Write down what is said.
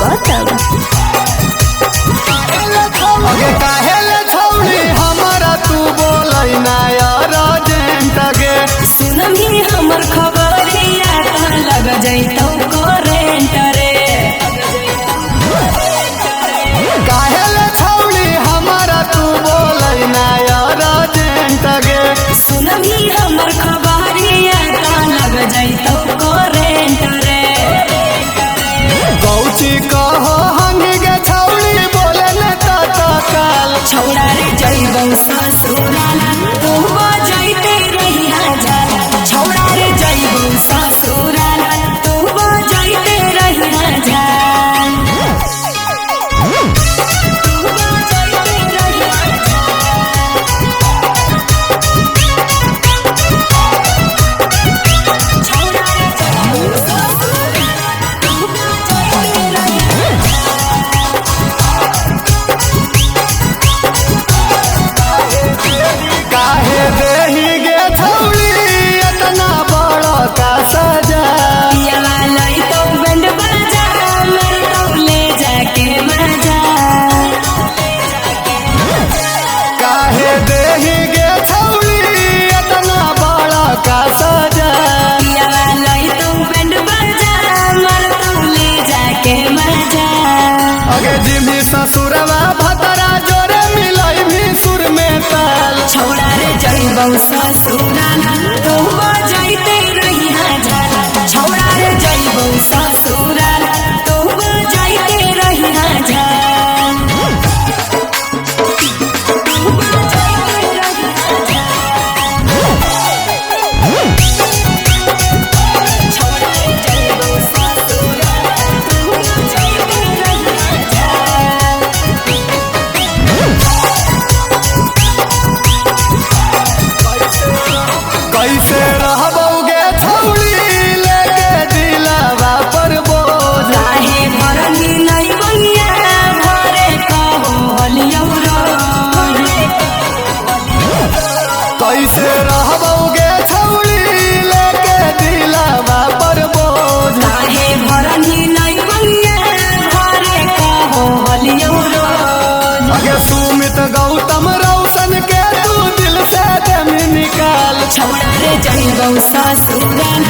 गौतम। अगे काहेले छौड़ी हमारा तू बोलै ना अर्जेंट गे। सुनमी हमर खबरिया लग जैतौ करेंट रे। काहेले छौड़ी हमारा तू बोलै ना अर्जेंट गे। सुनमी हमर खबरिया लग जैतौ करेंट रे। कौची कहो हंगी गे छौड़ी बोले ने तत्काल। छौड़ा रे जैबौ ससुराल तू बजैते रहिया जाला। छौड़ा रे जैबौ ससुराल तू बजैते रहिया जाला। काहे देही गे छौड़ी इतना बड़ा का सजा। काहे देही गे छौड़ी इतना बड़ा का सजा। अगे जिमी ससुरवा भतरा जोरे मिलै भी सुर में ताल। छौड़ा रे जैबौ ससुराल तू बजैते रहिया जाला। छौड़ा रे जैबौ ससुराल तू बजैते रहिया जाला। छौड़ा रे जैबौ ससुराल तू बजैते रहिया जाला। कैसे रहबौ गे छौड़ी लेके दिलवा पर बोझ। काहे भरनी नै बनिया भरे कहो हलियौ रे। कैसे रहबौ गे छौड़ी लेके दिलवा पर बोझ। काहे भरनी नै बनिया भरे कहो हलियौ रे। अगे सुमित गौतम रौशन के तू दिल से दम निकाल। छौड़ा रे जैबौ ससुराल